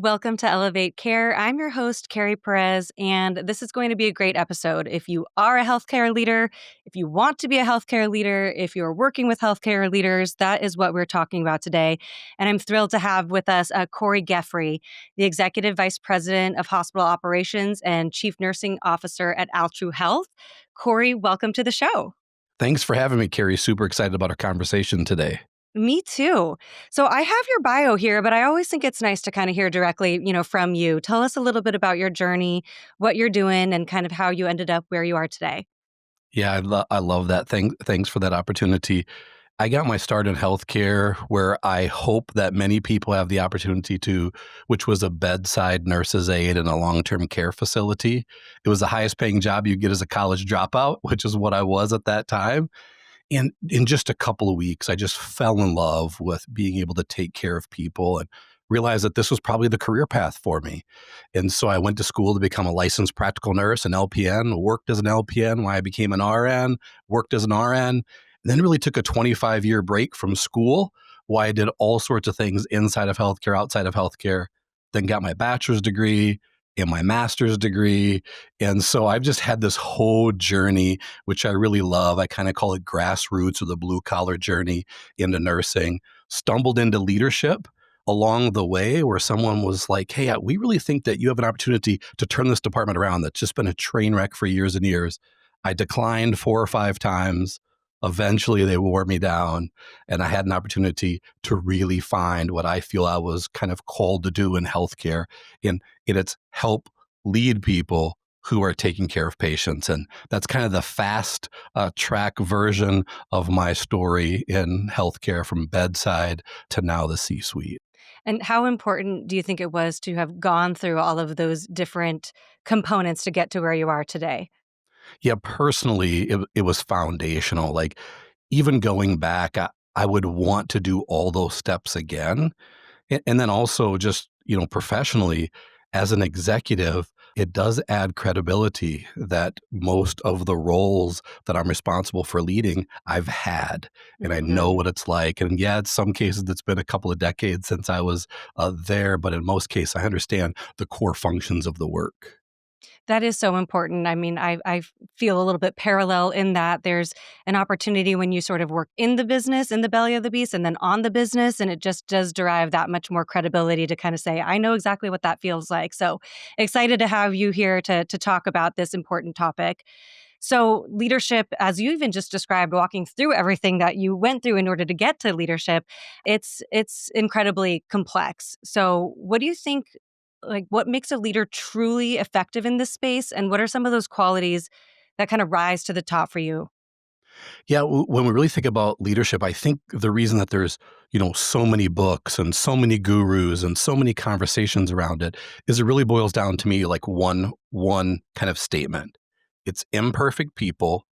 Welcome to Elevate Care. I'm your host, Kerry Perez, and this is going to be a great episode. If you are a healthcare leader, if you want to be a healthcare leader, if you're working with healthcare leaders, that is what we're talking about today. And I'm thrilled to have with us Cory Geffre, the Executive Vice President of Hospital Operations and Chief Nursing Officer at Altru Health. Cory, welcome to the show. Thanks for having me, Kerry. Super excited about our conversation today. Me too. So I have your bio here, but I always think it's nice to kind of hear directly, from you. Tell us a little bit about your journey, what you're doing, and kind of how you ended up where you are today. Yeah, I love that. Thanks for that opportunity. I got my start in healthcare where I hope that many people have the opportunity to, which was a bedside nurse's aide in a long-term care facility. It was the highest paying job you get as a college dropout, which is what I was at that time. And in just a couple of weeks, I just fell in love with being able to take care of people and realized that this was probably the career path for me. And so I went to school to become a licensed practical nurse, an LPN, worked as an LPN while I became an RN, worked as an RN, and then really took a 25-year break from school while I did all sorts of things inside of healthcare, outside of healthcare, then got my bachelor's degree and my master's degree. And so I've just had this whole journey, which I really love. I kind of call it grassroots or the blue collar journey into nursing. Stumbled into leadership along the way where someone was like, hey, we really think that you have an opportunity to turn this department around that's just been a train wreck for years and years. I declined 4 or 5 times. Eventually, they wore me down, and I had an opportunity to really find what I feel I was kind of called to do in healthcare, and it's help lead people who are taking care of patients. And that's kind of the fast track version of my story in healthcare from bedside to now the C-suite. And how important do you think it was to have gone through all of those different components to get to where you are today? Yeah, personally, it was foundational. Like even going back, I would want to do all those steps again. And then also just, professionally as an executive, it does add credibility that most of the roles that I'm responsible for leading, I've had, and I know what it's like. And yeah, in some cases, it's been a couple of decades since I was there, but in most cases, I understand the core functions of the work. That is so important. I mean, I feel a little bit parallel in that there's an opportunity when you sort of work in the business, in the belly of the beast, and then on the business, and it just does derive that much more credibility to kind of say, I know exactly what that feels like. So excited to have you here to talk about this important topic. So leadership, as you even just described, walking through everything that you went through in order to get to leadership, it's incredibly complex. So what do you think, like what makes a leader truly effective in this space? And what are some of those qualities that kind of rise to the top for you? Yeah, when we really think about leadership, I think the reason that there's, so many books and so many gurus and so many conversations around it is it really boils down to me like one kind of statement. It's imperfect people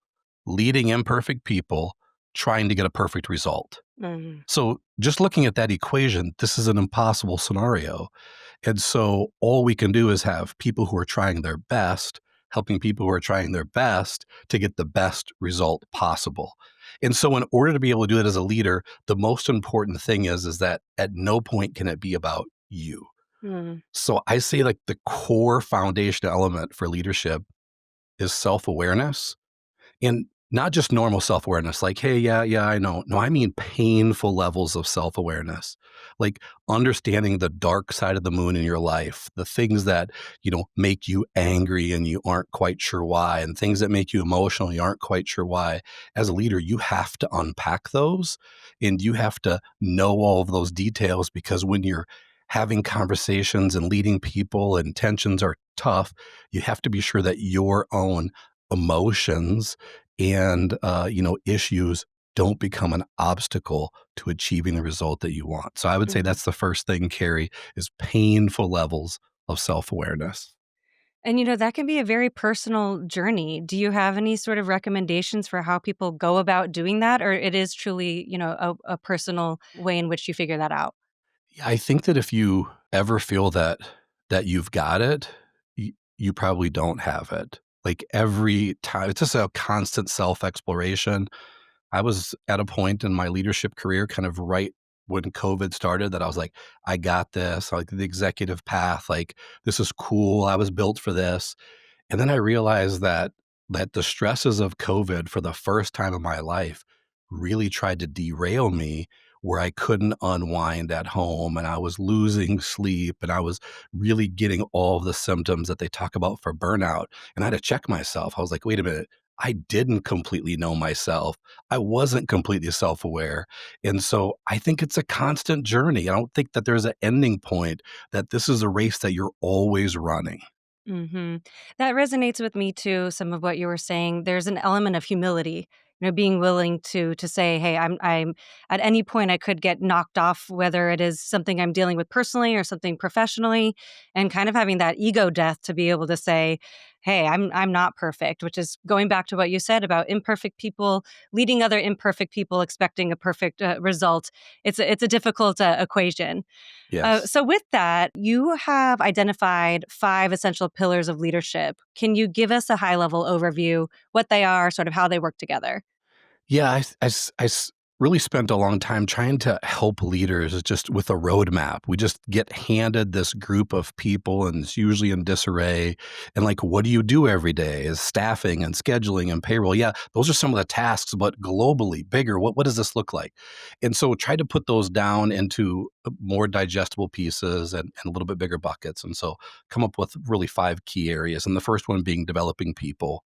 leading imperfect people trying to get a perfect result. Mhm. So just looking at that equation, this is an impossible scenario. And so all we can do is have people who are trying their best, helping people who are trying their best to get the best result possible. And so in order to be able to do it as a leader, the most important thing is that at no point can it be about you. Mm. So I say like the core foundation element for leadership is self-awareness. And not just normal self-awareness, like, hey, yeah, I know. No, I mean painful levels of self-awareness, like understanding the dark side of the moon in your life, the things that, make you angry and you aren't quite sure why, and things that make you emotional, you aren't quite sure why. As a leader, you have to unpack those and you have to know all of those details because when you're having conversations and leading people and tensions are tough, you have to be sure that your own emotions and issues don't become an obstacle to achieving the result that you want. So I would say Mhm. that's the first thing, Carrie, is painful levels of self-awareness. And that can be a very personal journey. Do you have any sort of recommendations for how people go about doing that? Or it is truly, a personal way in which you figure that out? Yeah, I think that if you ever feel that you've got it, you probably don't have it. Like every time, it's just a constant self-exploration. I was at a point in my leadership career, kind of right when COVID started that I was like, I got this, like the executive path, like this is cool. I was built for this. And then I realized that the stresses of COVID for the first time in my life really tried to derail me where I couldn't unwind at home and I was losing sleep and I was really getting all of the symptoms that they talk about for burnout. And I had to check myself. I was like, wait a minute. I didn't completely know myself. I wasn't completely self aware. And so I think it's a constant journey. I don't think that there's an ending point, that this is a race that you're always running. Mhm. That resonates with me too, some of what you were saying. There's an element of humility, being willing to say, "Hey, I'm at any point I could get knocked off, whether it is something I'm dealing with personally or something professionally," and kind of having that ego death to be able to say, "Hey, I'm not perfect," which is going back to what you said about imperfect people leading other imperfect people expecting a perfect result. It's a difficult equation. Yes. So, with that, you have identified five essential pillars of leadership. Can you give us a high level overview, what they are, sort of how they work together? Yeah, really spent a long time trying to help leaders just with a roadmap. We just get handed this group of people, and it's usually in disarray. And like, what do you do every day? Is staffing and scheduling and payroll? Yeah, those are some of the tasks, but globally, bigger. What does this look like? And so, try to put those down into more digestible pieces and a little bit bigger buckets. And so, come up with really five key areas. And the first one being developing people.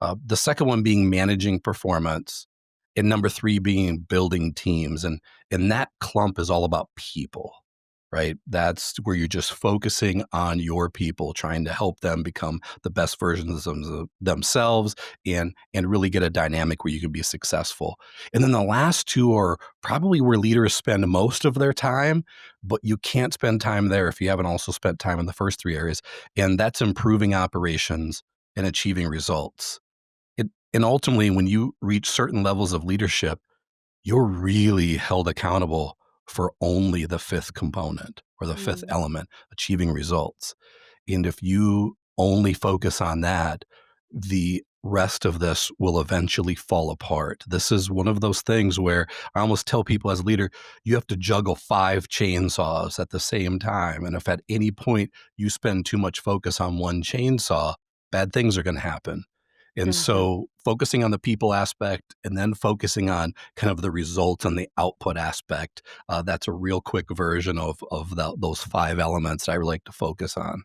The second one being managing performance, and number three being building teams. And that clump is all about people, right? That's where you're just focusing on your people, trying to help them become the best versions of themselves and really get a dynamic where you can be successful. And then the last two are probably where leaders spend most of their time, but you can't spend time there if you haven't also spent time in the first three areas. And that's improving operations and achieving results. And ultimately, when you reach certain levels of leadership, you're really held accountable for only the fifth component or the fifth Mm, element, achieving results. And if you only focus on that, the rest of this will eventually fall apart. This is one of those things where I almost tell people as a leader, you have to juggle five chainsaws at the same time. And if at any point you spend too much focus on one chainsaw, bad things are going to happen. And mhm. so focusing on the people aspect and then focusing on kind of the results and the output aspect, that's a real quick version of those five elements I really like to focus on.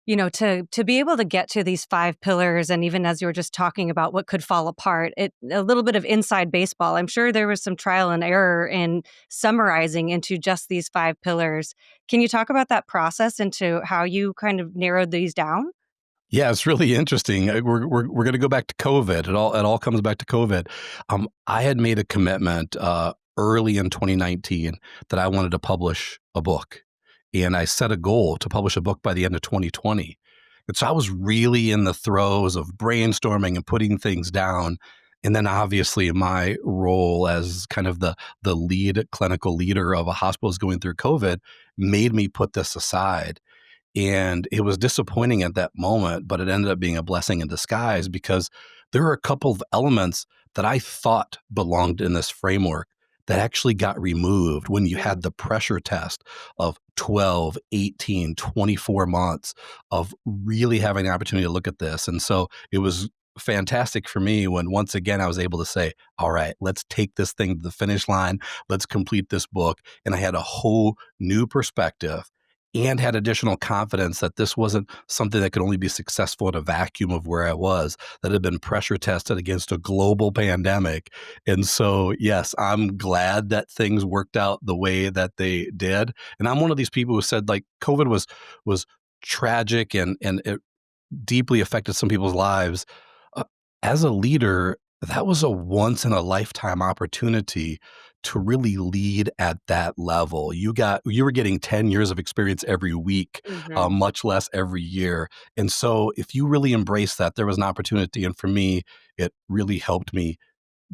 To be able to get to these five pillars, and even as you were just talking about what could fall apart, it a little bit of inside baseball. I'm sure there was some trial and error in summarizing into just these five pillars. Can you talk about that process into how you kind of narrowed these down? Yeah, it's really interesting. We're going to go back to COVID. It all comes back to COVID. I had made a commitment early in 2019 that I wanted to publish a book, and I set a goal to publish a book by the end of 2020. And so I was really in the throes of brainstorming and putting things down. And then obviously my role as kind of the lead clinical leader of a hospital is going through COVID made me put this aside. And it was disappointing at that moment, but it ended up being a blessing in disguise because there are a couple of elements that I thought belonged in this framework that actually got removed when you had Mm, the pressure test of 12, 18, 24 months of really having the opportunity to look at this. And so it was fantastic for me when once again I was able to say, all right, let's take this thing to the finish line. Let's complete this book. And I had a whole new perspective and had additional confidence that this wasn't something that could only be successful in a vacuum of where I was, that had been pressure tested against a global pandemic. And so, yes, I'm glad that things worked out the way that they did. And I'm one of these people who said like COVID was tragic and it deeply affected some people's lives. Uh, as a leader, that was a once in a lifetime opportunity to really lead at that level. You were getting 10 years of experience every week, mhm. much less every year. And so if you really embrace that, there was an opportunity. And for me, it really helped me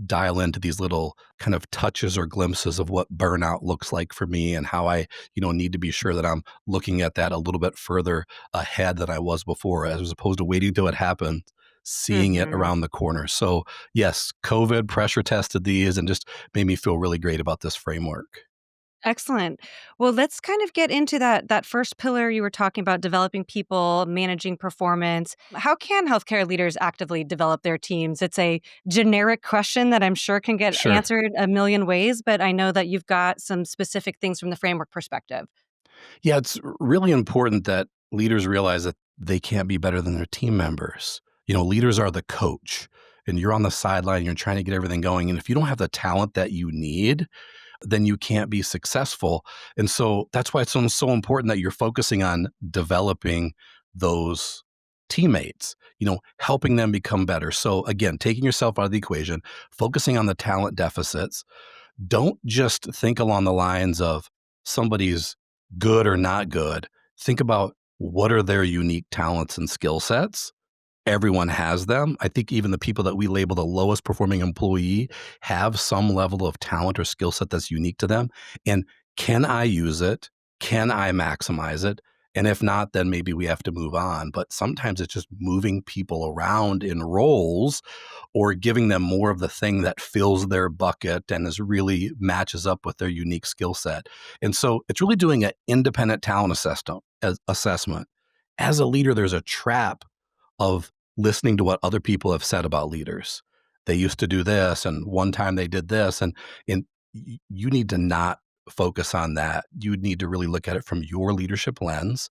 dial into these little kind of touches or glimpses of what burnout looks like for me and how I, need to be sure that I'm looking at that a little bit further ahead than I was before, as opposed to waiting till it happened, seeing it Mhm. around the corner. So yes, COVID pressure tested these and just made me feel really great about this framework. Excellent. Well, let's kind of get into that first pillar you were talking about, developing people, managing performance. How can healthcare leaders actively develop their teams? It's a generic question that I'm sure can get Sure. answered a million ways, but I know that you've got some specific things from the framework perspective. Yeah, it's really important that leaders realize that they can't be better than their team members. Leaders are the coach, and you're on the sideline, you're trying to get everything going. And if you don't have the talent that you need, then you can't be successful. And so that's why it's so important that you're focusing on developing those teammates, helping them become better. So again, taking yourself out of the equation, focusing on the talent deficits. Don't just think along the lines of somebody's good or not good. Think about what are their unique talents and skill sets. Everyone has them. I think even the people that we label the lowest performing employee have some level of talent or skill set that's unique to them. And can I use it? Can I maximize it? And if not, then maybe we have to move on. But sometimes it's just moving people around in roles or giving them more of the thing that fills their bucket and is really matches up with their unique skill set. And so it's really doing an independent talent assessment. As a leader, there's a trap of listening to what other people have said about leaders. They used to do this, and one time they did this, and you need to not focus on that. You need to really look at it from your leadership lens.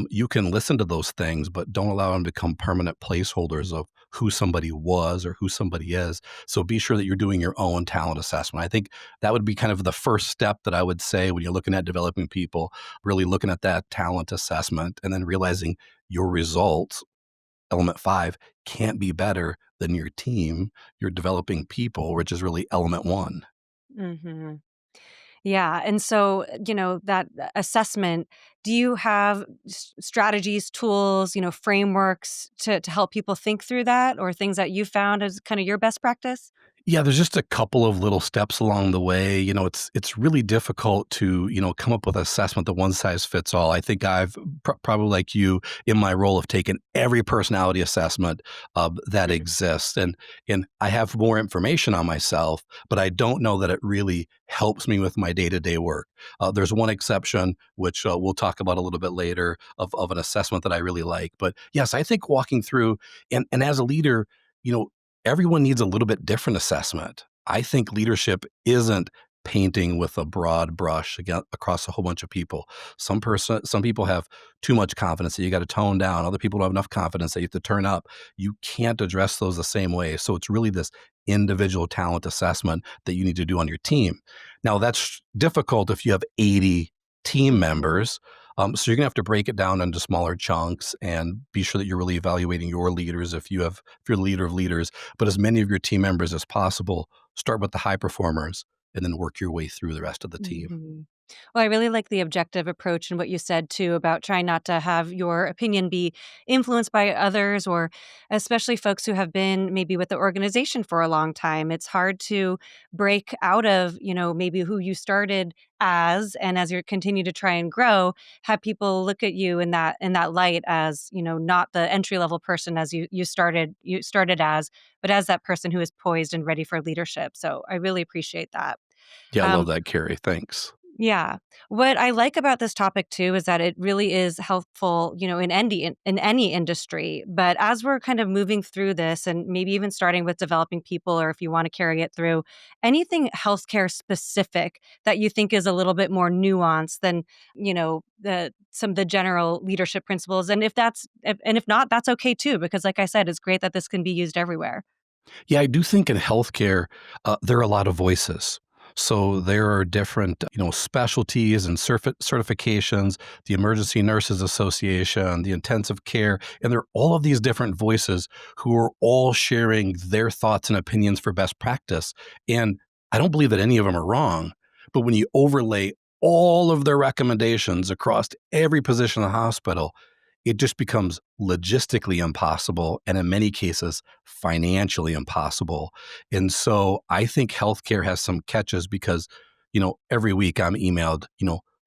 You can listen to those things, but don't allow them to become permanent placeholders of who somebody was or who somebody is. So be sure that you're doing your own talent assessment. I think that would be kind of the first step that I would say when you're looking at developing people, really looking at that talent assessment and then realizing your results element 5 can't be better than your team, you're developing people, which is really element 1. Mhm. Yeah, and so, that assessment, do you have strategies, tools, frameworks to help people think through that or things that you found as kind of your best practice? Yeah, there's just a couple of little steps along the way. It's really difficult to, come up with an assessment that one size fits all. I think I've probably like you in my role of taken every personality assessment that Mhm. exists, and I have more information on myself, but I don't know that it really helps me with my day-to-day work. There's one exception, which we'll talk about a little bit later, of an assessment that I really like. But yes, I think walking through and as a leader, you know, everyone needs a little bit different assessment. I think leadership isn't painting with a broad brush across a whole bunch of people. Some people have too much confidence that you got to tone down. Other people don't have enough confidence that you have to turn up. You can't address those the same way. So it's really this individual talent assessment that you need to do on your team. Now that's difficult if you have 80 team Mhm. members. So you're gonna have to break it down into smaller chunks and be sure that you're really evaluating your leaders if you're the leader of leaders, but as many of your team members as possible. Start with the high performers and then work your way through the rest of the team. Mhm. Well, I really like the objective approach and what you said too about trying not to have your opinion be influenced by others, or especially folks who have been maybe with the organization for a long time. It's hard to break out of, maybe who you started as, and as you continue to try and grow, have people look at you in that light as, not the entry level person as you started as, but as that person who is poised and ready for leadership. So I really appreciate that. Yeah, I love Um, that, Carrie. Thanks. yeah. What I like about this topic too is that it really is helpful, in any industry. But as we're kind of moving through this and maybe even starting with developing people, or if you want to carry it through, anything healthcare specific that you think is a little bit more nuanced than, the some of the general leadership principles. And if not, that's okay too, because like I said, it's great that this can be used everywhere. Yeah, I do think in healthcare, there are a lot of voices. So there are different, specialties and certifications, the Emergency Nurses Association, the intensive care, and there are all of these different voices who are all sharing their thoughts and opinions for best practice. And I don't believe that any of them are wrong, but when you overlay all of their recommendations across every position in the hospital, it just becomes logistically impossible and in many cases financially impossible. And so I think healthcare has some catches because, every week I'm emailed,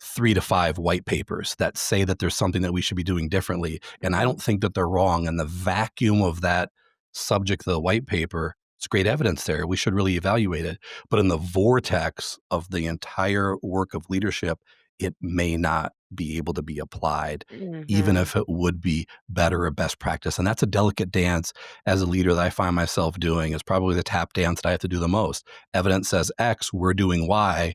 3 to 5 white papers that say that there's something that we should be doing differently. And I Mhm. don't think that they're wrong. And the vacuum of that subject of the white paper It's great evidence there. We should really evaluate it. But in the vortex of the entire work of leadership, it may not be able to be applied, even Mhm. if it would be better or best practice. And that's a delicate dance as a leader that I find myself doing. Is probably the tap dance that I have to do the most. Evidence says X, we're doing Y.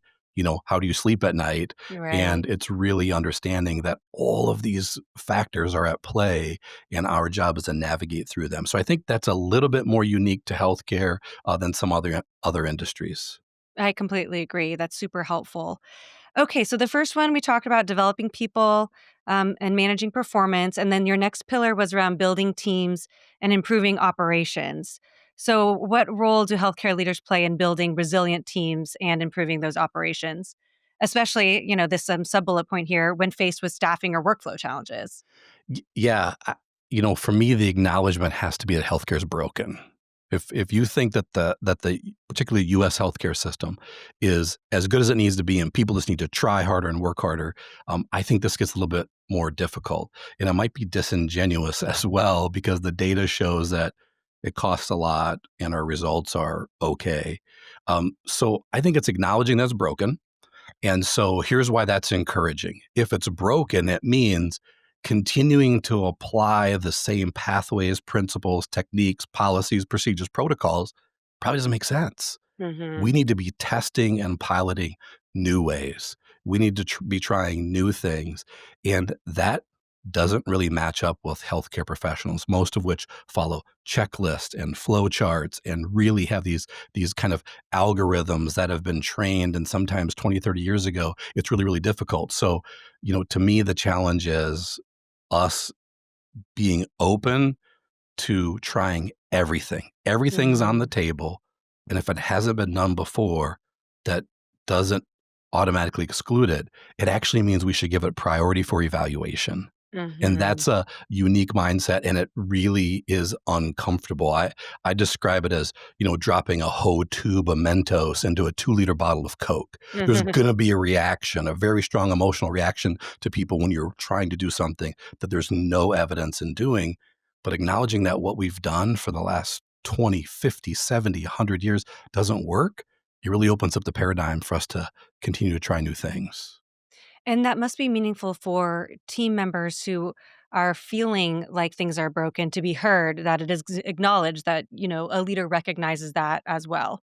How do you sleep at night? Right. And it's really understanding that all of these factors are at play and our job is to navigate through them. So I think that's a little bit more unique to healthcare than some other industries. I completely agree. That's super helpful. Okay, so the first one we talked about developing people and managing performance, and then your next pillar was around building teams and improving operations. So, what role do healthcare leaders play in building resilient teams and improving those operations? Especially, this sub bullet point here when faced with staffing or workflow challenges. Yeah, for me, the acknowledgement has to be that healthcare is broken. If you think that the particularly U.S. healthcare system is as good as it needs to be, and people just need to try harder and work harder, I think this gets a little bit more difficult, and it might be disingenuous as well because the data shows that it costs a lot and our results are okay. So I think it's acknowledging that's broken. And so here's why that's encouraging. If it's broken, it means continuing to apply the same pathways, principles, techniques, policies, procedures, protocols probably doesn't make sense. We Hmm. need to be testing and piloting new ways. We need to be trying new things. And that doesn't really match up with healthcare professionals, most of which follow checklists and flow charts and really have these kind of algorithms that have been trained and sometimes 20, 30 years ago. It's really, really difficult. So, to me, the challenge is us being open to trying everything. Everything's on the Hmm. table, and if it hasn't been done before, that doesn't automatically exclude it. It actually means we should give it priority for evaluation. And Hmm. that's a unique mindset, and it really is uncomfortable. I describe it as, dropping a whole tube of Mentos into a 2-liter bottle of Coke. There's gonna be a reaction, a very strong emotional reaction to people when you're trying to do something that there's no evidence in doing, but acknowledging that what we've done for the last 20, 50, 70, 100 years doesn't work, it really opens up the paradigm for us to continue to try new things. And that must be meaningful for team members who are feeling like things are broken to be heard, that it is acknowledged that, a leader recognizes that as well.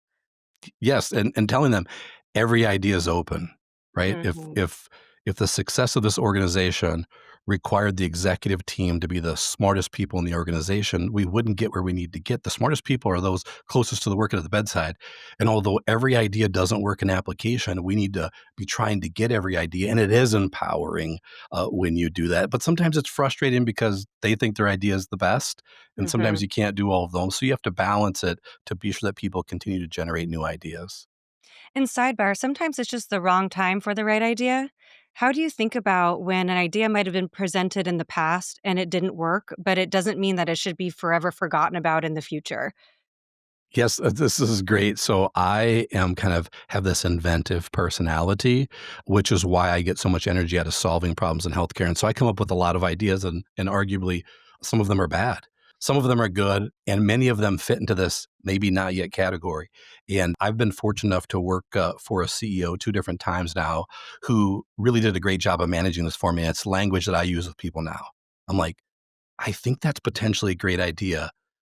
Yes, and telling them every idea is open, right? If Mhm. if if the success of this organization required the executive team to be the smartest people in the organization, we wouldn't get where we need to get. The smartest people are those closest to the work at the bedside. And although every idea doesn't work in application, we need to be trying to get every idea. And it is empowering when you do that. But sometimes it's frustrating because they think their idea is the best. And sometimes Mhm. you can't do all of them. So you have to balance it to be sure that people continue to generate new ideas. And sidebar, sometimes it's just the wrong time for the right idea. How do you think about when an idea might have been presented in the past and it didn't work, but it doesn't mean that it should be forever forgotten about in the future? Yes, this is great. So I am kind of have this inventive personality, which is why I get so much energy out of solving problems in healthcare. And so I come up with a lot of ideas, and arguably some of them are bad. Some of them are good, and many of them fit into this maybe not yet category. And I've been fortunate enough to work for a CEO 2 different times now who really did a great job of managing this for me. And it's language that I use with people now. I'm like, I think that's potentially a great idea.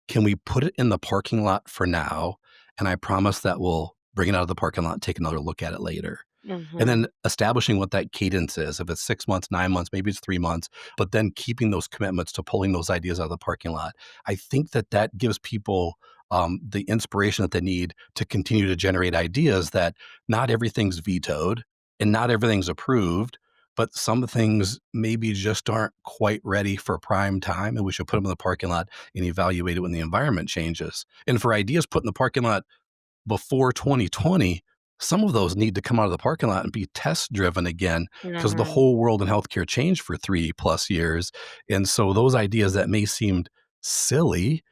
Can we put it in the parking lot for now? And I promise that we'll bring it out of the parking lot and take another look at it later. And Mhm. then establishing what that cadence is. If it's 6 months, 9 months, maybe it's 3 months, but then keeping those commitments to pulling those ideas out of the parking lot. I think that that gives people the inspiration that they need to continue to generate ideas that not everything's vetoed and not everything's approved, but some things maybe just aren't quite ready for prime time. And we should put them in the parking lot and evaluate it when the environment changes. And for ideas put in the parking lot before 2020, some of those need to come out of the parking lot and be test driven again because the Mhm. whole world in healthcare changed for 3+ years. And so those ideas that may seem silly,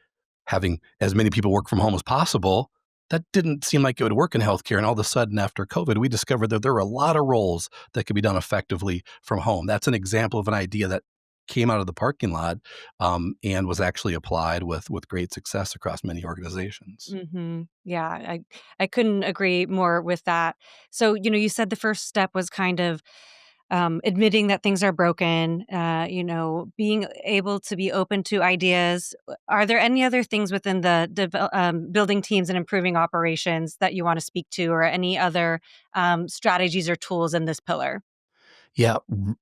having as many people work from home as possible, that didn't seem like it would work in healthcare. And all of a sudden, after COVID, we discovered that there are a lot of roles that could be done effectively from home. That's an example of an idea that came out of the parking lot, and was actually applied with great success across many organizations. Yeah, I couldn't agree more with that. So, you said the first step was kind of admitting that things are broken, being able to be open to ideas. Are there any other things within the building teams and improving operations that you want to speak to, or any other strategies or tools in this pillar? Yeah,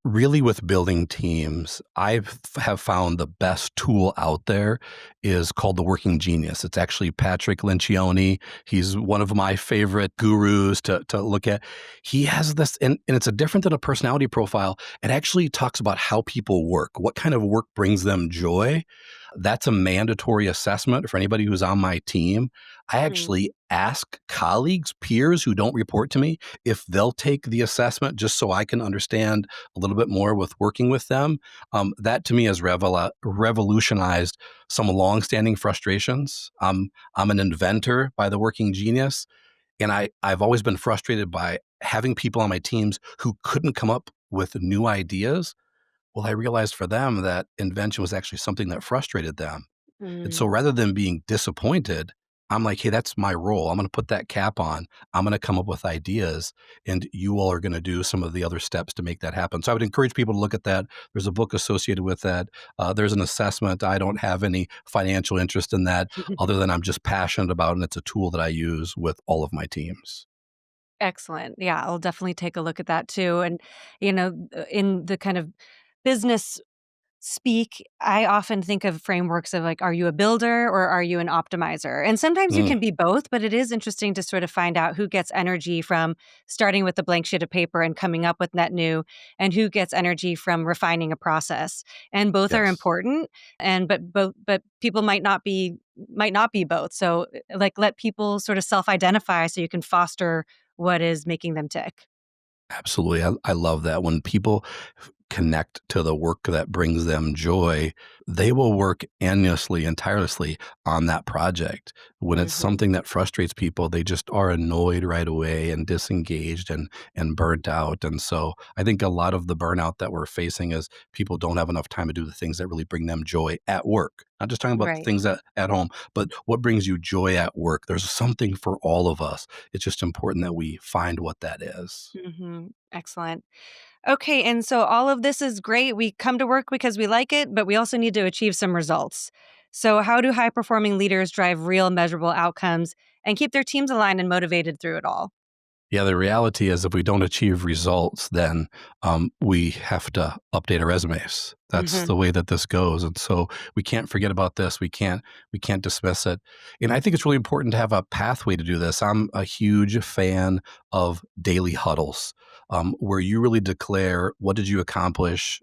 really with building teams, have found the best tool out there is called the Working Genius. It's actually Patrick Lencioni. He's one of my favorite gurus to look at. He has this, and it's a different than a personality profile. It actually talks about how people work, what kind of work brings them joy. That's a mandatory assessment for anybody who's on my team. I Mm. actually ask colleagues, peers who don't report to me, if they'll take the assessment just so I can understand a little bit more with working with them. That to me has revolutionized some longstanding frustrations. I'm an inventor by the Working Genius, and I've always been frustrated by having people on my teams who couldn't come up with new ideas. Well, I realized for them that invention was actually something that frustrated them. And so Mm. rather than being disappointed, I'm like, hey, that's my role. I'm going to put that cap on. I'm going to come up with ideas, and you all are going to do some of the other steps to make that happen. So I would encourage people to look at that. There's a book associated with that. There's an assessment. I don't have any financial interest in that other than I'm just passionate about it, and it's a tool that I use with all of my teams. Excellent. Yeah, I'll definitely take a look at that too. And, in the kind of business speak, I often think of frameworks of like, are you a builder or are you an optimizer? And sometimes you Mm, can be both, but it is interesting to sort of find out who gets energy from starting with a blank sheet of paper and coming up with net new, and who gets energy from refining a process. And both are yes. important. And but people might not be both. So like let people sort of self-identify so you can foster what is making them tick. Absolutely. I love that. When people connect to the work that brings them joy, they will work endlessly and tirelessly on that project. When it's Mhm. something that frustrates people, they just are annoyed right away and disengaged and burnt out. And so I think a lot of the burnout that we're facing is people don't have enough time to do the things that really bring them joy at work. Not just talking about the Right. things at home, but what brings you joy at work. There's something for all of us. It's just important that we find what that is. Excellent. Okay, and so all of this is great. We come to work because we like it, but we also need to achieve some results. So, how do high performing leaders drive real measurable outcomes and keep their teams aligned and motivated through it all? Yeah, the reality is if we don't achieve results, then we have to update our resumes. That's Hmm. the way that this goes, and so we can't forget about this. We can't dismiss it. And I think it's really important to have a pathway to do this. I'm a huge fan of daily huddles, where you really declare what did you accomplish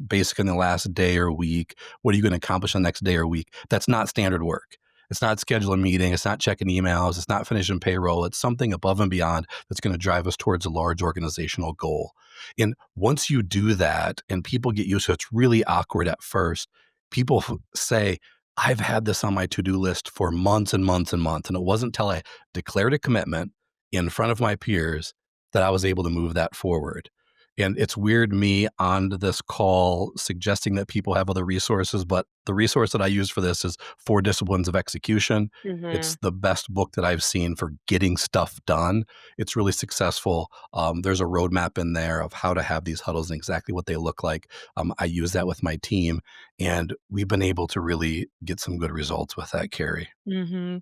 basically in the last day or week. What are you going to accomplish the next day or week? That's not standard work. It's not scheduling a meeting. It's not checking emails. It's not finishing payroll. It's something above and beyond that's going to drive us towards a large organizational goal. And once you do that and people get used to it, it's really awkward at first. People say, I've had this on my to do list for months and months and months. And it wasn't until I declared a commitment in front of my peers that I was able to move that forward. And it's weird me on this call suggesting that people have other resources, but the resource that I use for this is Four Disciplines of Execution. Hmm. It's the best book that I've seen for getting stuff done. It's really successful. There's a roadmap in there of how to have these huddles and exactly what they look like. I use that with my team, and we've been able to really get some good results with that, Carrie. Hmm.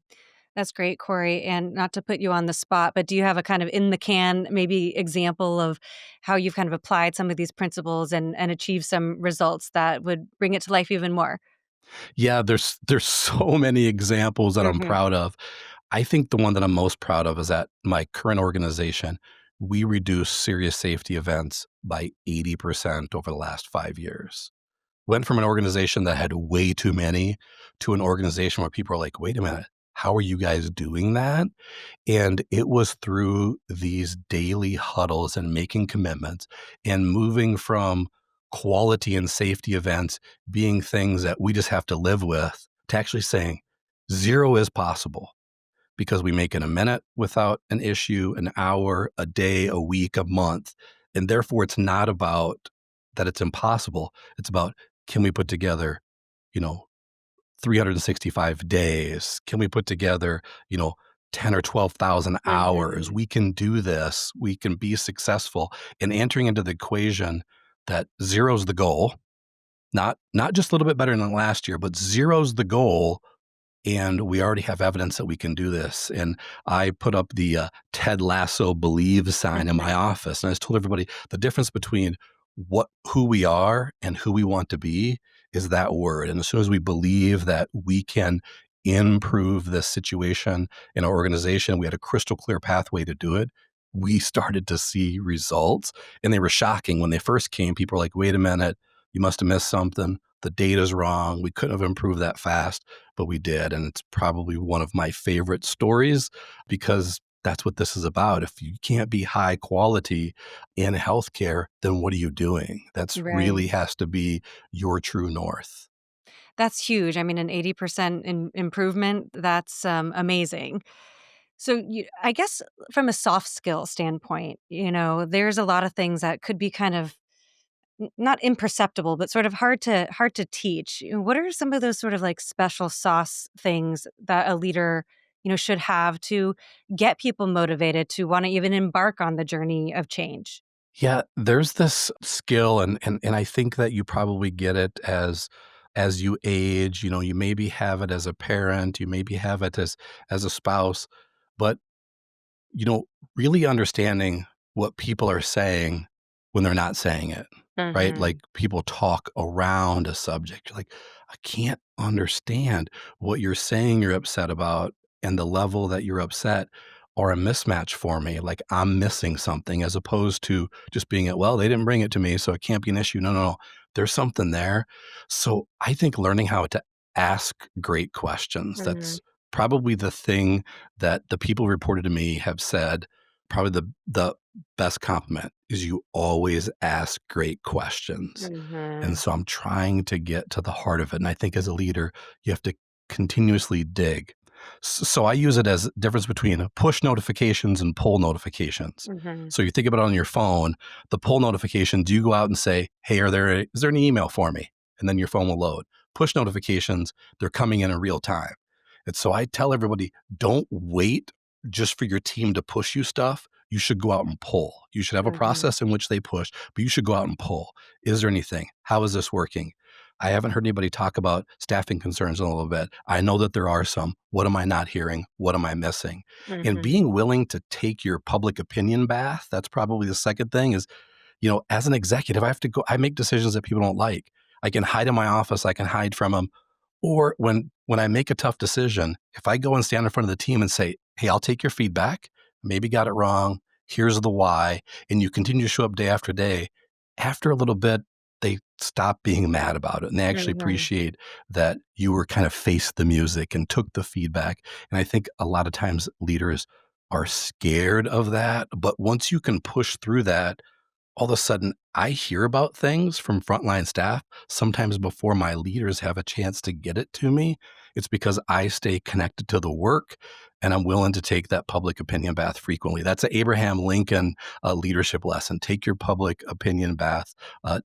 That's great, Corey. And not to put you on the spot, but do you have a kind of in the can, maybe example of how you've kind of applied some of these principles and achieved some results that would bring it to life even more? Yeah, there's so many examples that I'm Hmm. proud of. I think the one that I'm most proud of is at my current organization, we reduced serious safety events by 80% over the last 5 years. Went from an organization that had way too many to an organization where people are like, wait a minute, how are you guys doing that? And it was through these daily huddles and making commitments and moving from quality and safety events being things that we just have to live with to actually saying zero is possible because we make it a minute without an issue, an hour, a day, a week, a month. And therefore, it's not about that it's impossible. It's about Can we put together, you know, 365 days? Can we put together, you know, 10 or 12,000 hours? Mhm. We can do this. We can be successful. And entering into the equation that zero's the goal, not just a little bit better than last year, but zero's the goal, and we already have evidence that we can do this. And I put up the Ted Lasso believe sign in my Mhm. office, and I just told everybody the difference between who we are and who we want to be is that word. And as soon as we believe that we can improve this situation in our organization, we had a crystal clear pathway to do it. We started to see results, and they were shocking when they first came. People were like, "Wait a minute, you must have missed something. The data's wrong. We couldn't have improved that fast." But we did. And it's probably one of my favorite stories because that's what this is about. If you can't be high quality in healthcare, then what are you doing? That's really Right. has to be your true north. That's huge. I mean, an 80% improvement, that's, amazing. So I guess from a soft skill standpoint, there's a lot of things that could be kind of not imperceptible, but sort of hard to teach. What are some of those sort of like special sauce things that a leader, should have to get people motivated to want to even embark on the journey of change? Yeah, there's this skill and I think that you probably get it as you age, you know, you maybe have it as a parent, you maybe have it as a spouse, but you know, really understanding what people are saying when they're not saying it, right? Like Mhm. people talk around a subject. You're like, I can't understand what you're saying you're upset about and the level that you're upset are a mismatch for me. Like I'm missing something as opposed to just being it, well, they didn't bring it to me, so it can't be an issue. No, no, no. There's something there. So I think learning how to ask great questions, Mhm. that's probably the thing that the people who reported to me have said probably the best compliment is you always ask great questions. And Mhm. so I'm trying to get to the heart of it. And I think as a leader, you have to continuously dig. So I use it as difference between push notifications and pull notifications. Mhm. So you think about it on your phone, the pull notifications, you go out and say, hey, is there an email for me? And then your phone will load. Push notifications, they're coming in real time. And so I tell everybody, don't wait just for your team to push you stuff. You should go out and pull. You should have a Mhm. process in which they push, but you should go out and pull. Is there anything? How is this working? I haven't heard anybody talk about staffing concerns in a little bit. I know that there are some. What am I not hearing? What am I missing? And Mhm. being willing to take your public opinion bath, that's probably the second thing is, you know, as an executive, I make decisions that people don't like. I can hide in my office, I can hide from them. Or when I make a tough decision, if I go and stand in front of the team and say, "Hey, I'll take your feedback. Maybe got it wrong. Here's the why," and you continue to show up day after day, after a little bit, they stop being mad about it and they actually Mhm. appreciate that you were kind of faced the music and took the feedback. And I think a lot of times leaders are scared of that, but once you can push through that, all of a sudden I hear about things from frontline staff sometimes before my leaders have a chance to get it to me. It's because I stay connected to the work and I'm willing to take that public opinion bath frequently. That's an Abraham Lincoln leadership lesson. Take your public opinion bath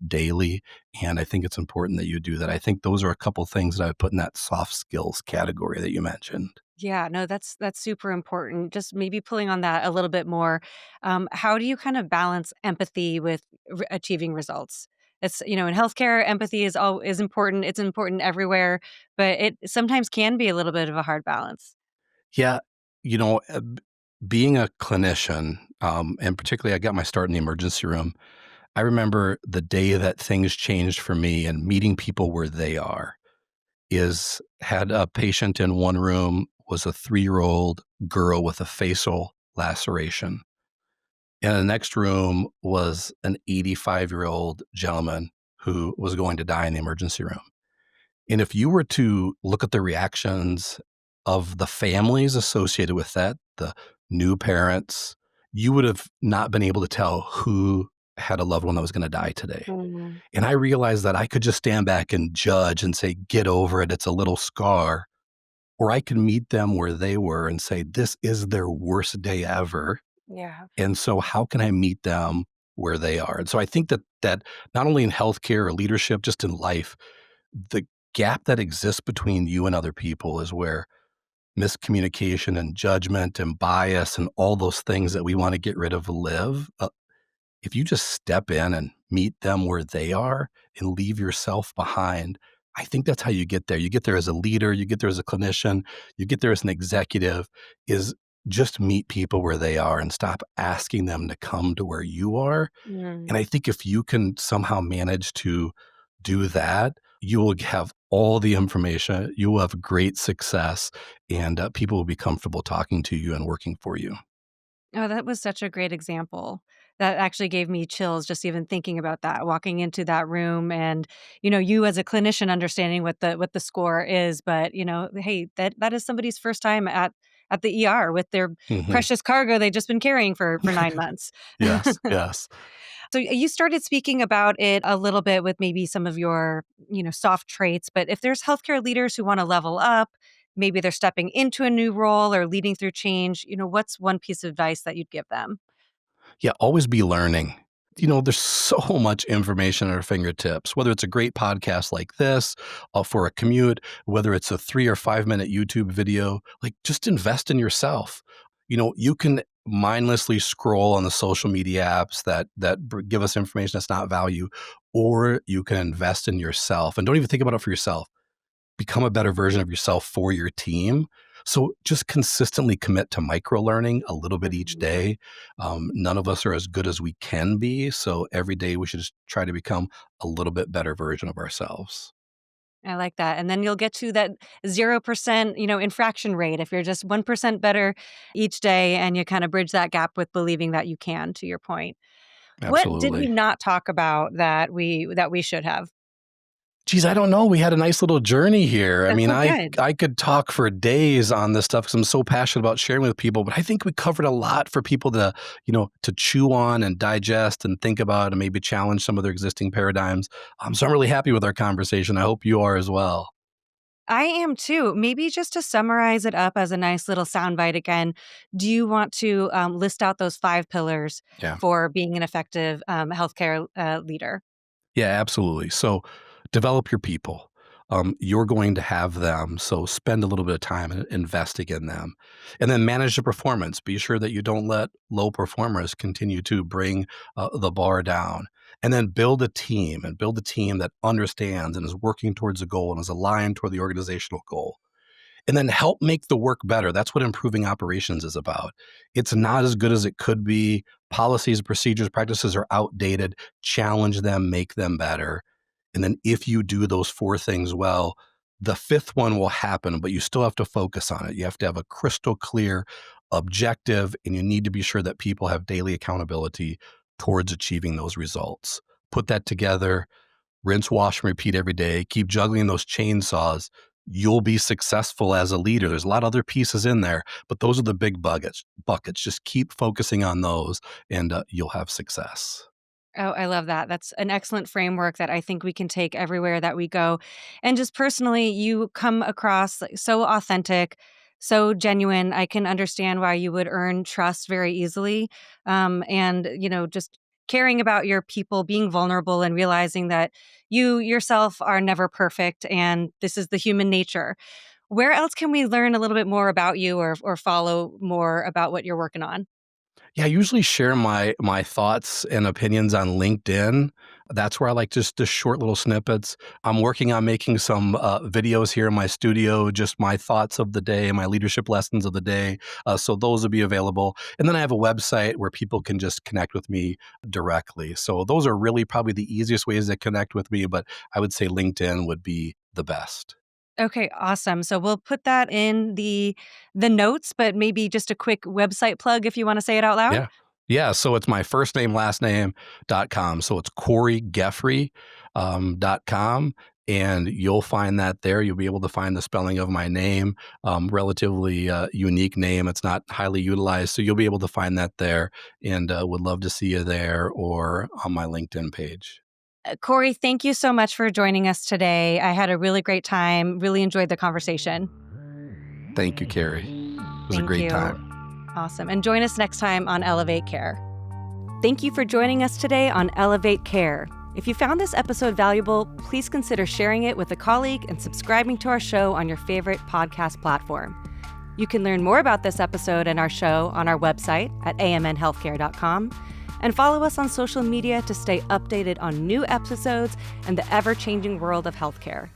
daily. And I think it's important that you do that. I think those are a couple things that I would put in that soft skills category that you mentioned. Yeah, no, that's super important. Just maybe pulling on that a little bit more. How do you kind of balance empathy with achieving results? It's in healthcare, empathy is important. It's important everywhere, but it sometimes can be a little bit of a hard balance. Yeah, you know, being a clinician, and particularly I got my start in the emergency room. I remember the day that things changed for me and meeting people where they are is had a patient in one room was a 3-year-old girl with a facial laceration. In the next room was an 85-year-old gentleman who was going to die in the emergency room. And if you were to look at the reactions of the families associated with that, the new parents, you would have not been able to tell who had a loved one that was going to die today. Mhm. And I realized that I could just stand back and judge and say, get over it. It's a little scar. Or I could meet them where they were and say, this is their worst day ever. Yeah. And so, how can I meet them where they are. And so I think that not only in healthcare or leadership, just in life, the gap that exists between you and other people is where miscommunication and judgment and bias and all those things that we want to get rid of live. If you just step in and meet them where they are and leave yourself behind, I think that's how you get there. You get there as a leader, you get there as a clinician, you get there as an executive, is just meet people where they are and stop asking them to come to where you are. Mm. And I think if you can somehow manage to do that, you will have all the information, you will have great success, and people will be comfortable talking to you and working for you. Oh, that was such a great example. That actually gave me chills just even thinking about that, walking into that room and, you as a clinician understanding what the score is, but, hey, that is somebody's first time at the ER with their Mhm. precious cargo they've just been carrying for 9 months. Yes, yes. So you started speaking about it a little bit with maybe some of your, soft traits, but if there's healthcare leaders who want to level up, maybe they're stepping into a new role or leading through change, what's one piece of advice that you'd give them? Yeah, always be learning. There's so much information at our fingertips, whether it's a great podcast like this for a commute, whether it's a 3 or 5 minute YouTube video, like just invest in yourself. You can mindlessly scroll on the social media apps that give us information that's not value, or you can invest in yourself and don't even think about it for yourself. Become a better version of yourself for your team. So just consistently commit to micro learning a little bit each Mhm. day. None of us are as good as we can be. So every day we should just try to become a little bit better version of ourselves. I like that. And then you'll get to that 0%, infraction rate if you're just 1% better each day and you kind of bridge that gap with believing that you can, to your point. What did we Absolutely. not talk about that we should have? Geez, I don't know. We had a nice little journey here. I mean, Oh, I good. I could talk for days on this stuff because I'm so passionate about sharing with people, but I think we covered a lot for people to chew on and digest and think about and maybe challenge some of their existing paradigms. So I'm really happy with our conversation. I hope you are as well. I am too. Maybe just to summarize it up as a nice little soundbite again, do you want to list out those 5 pillars Yeah. for being an effective healthcare leader? Yeah, absolutely. So develop your people. You're going to have them. So spend a little bit of time investing in them. And then manage the performance. Be sure that you don't let low performers continue to bring the bar down. And then build a team and build a team that understands and is working towards a goal and is aligned toward the organizational goal, and then help make the work better. That's what improving operations is about. It's not as good as it could be. Policies, procedures, practices are outdated. Challenge them, make them better. And then if you do those 4 things well, the fifth one will happen, but you still have to focus on it. You have to have a crystal clear objective, and you need to be sure that people have daily accountability towards achieving those results. Put that together, rinse, wash, and repeat every day. Keep juggling those chainsaws. You'll be successful as a leader. There's a lot of other pieces in there, but those are the big buckets. Just keep focusing on those, and you'll have success. Oh, I love that. That's an excellent framework that I think we can take everywhere that we go. And just personally, you come across like so authentic, so genuine. I can understand why you would earn trust very easily. And, just caring about your people, being vulnerable and realizing that you yourself are never perfect and this is the human nature. Where else can we learn a little bit more about you or follow more about what you're working on? Yeah, I usually share my thoughts and opinions on LinkedIn. That's where I like just the short little snippets. I'm working on making some videos here in my studio, just my thoughts of the day, my leadership lessons of the day. So those will be available. And then I have a website where people can just connect with me directly. So those are really probably the easiest ways to connect with me, but I would say LinkedIn would be the best. Okay, awesome. So we'll put that in the notes, but maybe just a quick website plug if you want to say it out loud. Yeah. Yeah. So it's my first name, last name.com. So it's Cory Geffre .com. And you'll find that there. You'll be able to find the spelling of my name, relatively unique name. It's not highly utilized. So you'll be able to find that there, and would love to see you there or on my LinkedIn page. Corey, thank you so much for joining us today. I had a really great time, really enjoyed the conversation. Thank you, Kerry. It was a Thank great you. time. Awesome. And join us next time on Elevate Care. Thank you for joining us today on Elevate Care. If you found this episode valuable, please consider sharing it with a colleague and subscribing to our show on your favorite podcast platform. You can learn more about this episode and our show on our website at amnhealthcare.com, and follow us on social media to stay updated on new episodes and the ever-changing world of healthcare.